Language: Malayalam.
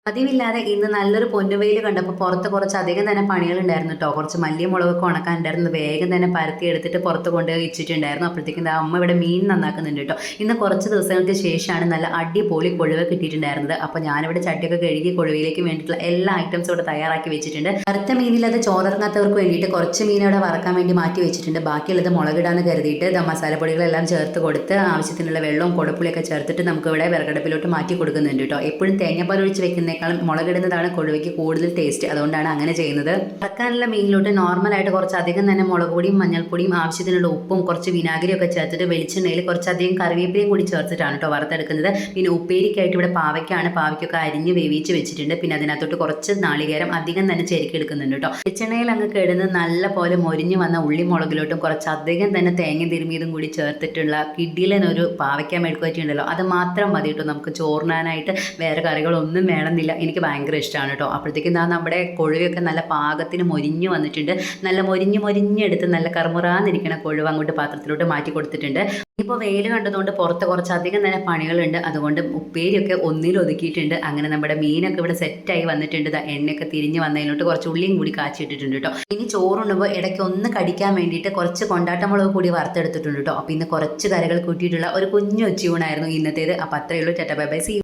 പതിവില്ലാതെ ഇന്ന് നല്ലൊരു പൊന്നുവെയിൽ കണ്ടപ്പോൾ പുറത്ത് കുറച്ചധികം തന്നെ പണികളുണ്ടായിരുന്നു കേട്ടോ. കുറച്ച് മല്ലിയും മുളകൊക്കെ ഉണക്കാനുണ്ടായിരുന്നു. വേഗം തന്നെ പരത്തി എടുത്തിട്ട് പുറത്ത് കൊണ്ടുപോയി വെച്ചിട്ടുണ്ടായിരുന്നു. അപ്പോഴത്തേക്കും ദാ അമ്മ ഇവിടെ മീൻ നന്നാക്കുന്നുണ്ട് കേട്ടോ. ഇന്ന് കുറച്ച് ദിവസങ്ങൾക്ക് ശേഷമാണ് നല്ല അടിപൊളി കൊഴുവ കിട്ടിയിട്ടുണ്ടായിരുന്നത്. അപ്പോൾ ഞാനിവിടെ ചട്ടിയൊക്കെ കഴുകി കൊഴുവയിലേക്ക് വേണ്ടിയിട്ടുള്ള എല്ലാ ഐറ്റംസും ഇവിടെ തയ്യാറാക്കി വെച്ചിട്ടുണ്ട്. വറുത്ത മീനിൽ അത് ചോറിറങ്ങാത്തവർക്ക് വേണ്ടിയിട്ട് കുറച്ച് മീൻ ഇവിടെ വറക്കാൻ വേണ്ടി മാറ്റി വെച്ചിട്ടുണ്ട്. ബാക്കിയുള്ളത് മുളകിടാന്ന് കരുതിയിട്ട് മസാലപ്പൊടികളെല്ലാം ചേർത്ത് കൊടുത്ത് ആവശ്യത്തിനുള്ള വെള്ളവും കുടപ്പുളിയൊക്കെ ചേർത്തിട്ട് നമുക്ക് ഇവിടെ വിറകടുപ്പിലോട്ട് മാറ്റി കൊടുക്കുന്നുണ്ട് കേട്ടോ. എപ്പോഴും തേങ്ങാപ്പാൽ ഒഴിച്ച് വെക്കുന്ന മുളകിടുന്നതാണ് കൊഴുവയ്ക്ക് കൂടുതൽ ടേസ്റ്റ്. അതുകൊണ്ടാണ് അങ്ങനെ ചെയ്യുന്നത്. വറക്കാനുള്ള മീനിലോട്ട് നോർമലായിട്ട് കുറച്ചധികം തന്നെ മുളക് പൊടിയും മഞ്ഞൾപ്പൊടിയും ആവശ്യത്തിനുള്ള ഉപ്പും കുറച്ച് വിനാഗിരിയൊക്കെ ചേർത്തിട്ട് വെളിച്ചെണ്ണയിൽ കുറച്ചധികം കറിവേപ്പിലയും കൂടി ചേർത്തിട്ടാണ് കേട്ടോ വറുത്തെടുക്കുന്നത്. പിന്നെ ഉപ്പേരിക്കായിട്ട് ഇവിടെ പാവയ്ക്കൊക്കെ അരിഞ്ഞ് വേവിച്ച് വെച്ചിട്ടുണ്ട്. പിന്നെ അതിനകത്തോട്ട് കുറച്ച് നാളികേരം അധികം തന്നെ ചെരുക്കിയെടുക്കുന്നുണ്ട് കേട്ടോ. വെളിച്ചെണ്ണയിൽ അങ്ങ് കിടന്ന് നല്ല പോലെ മൊരിഞ്ഞ് വന്ന ഉള്ളി മുളകിലോട്ടും കുറച്ചധികം തന്നെ തേങ്ങ തിരുമിയതും കൂടി ചേർത്തിട്ടുള്ള കിടിലനൊരു പാവയ്ക്ക മെഴുക്കുവരട്ടിയുണ്ടല്ലോ, അത് മാത്രം മതി കേട്ടോ നമുക്ക് ചോറിനാനായിട്ട്. വേറെ കറികളൊന്നും വേണമെന്നില്ല. എനിക്ക് ഭയങ്കര ഇഷ്ടമാണ് കേട്ടോ. അപ്പോഴത്തേക്കും നമ്മുടെ കൊഴുവയൊക്കെ നല്ല പാകത്തിന് മൊരിഞ്ഞ് വന്നിട്ടുണ്ട്. നല്ല മൊരിഞ്ഞെടുത്ത് നല്ല കറുമുറാന്നിരിക്കണ കൊഴുവ അങ്ങോട്ട് പാത്രത്തിലോട്ട് മാറ്റി കൊടുത്തിട്ടുണ്ട്. ഇപ്പോൾ വെയിൽ കണ്ടതുകൊണ്ട് പുറത്ത് കുറച്ചധികം തന്നെ പണികളുണ്ട്. അതുകൊണ്ട് ഉപ്പേരിയൊക്കെ ഒതുക്കിയിട്ടുണ്ട്. അങ്ങനെ നമ്മുടെ മീനൊക്കെ ഇവിടെ സെറ്റായി വന്നിട്ടുണ്ട്. എണ്ണയൊക്കെ തിരിഞ്ഞ് വന്നതിലോട്ട് കുറച്ച് ഉള്ളിയും കൂടി കാച്ചിട്ടിട്ടുണ്ട് കേട്ടോ. ഇനി ചോറുണ്ടുമ്പോൾ ഇടയ്ക്ക് ഒന്ന് കടിക്കാൻ വേണ്ടിയിട്ട് കുറച്ച് കൊണ്ടാട്ടമുളക് കൂടി വറുത്തെടുത്തിട്ടുണ്ട് കേട്ടോ. അപ്പോൾ ഇന്ന് കുറച്ച് കറികൾ കൂട്ടിയിട്ടുള്ള ഒരു കുഞ്ഞു ഉച്ചയൂണായിരുന്നു ഇന്നത്തേത്. അപ്പോൾ അത്രയേ ഉള്ളൂ. Tata bye bye. See U.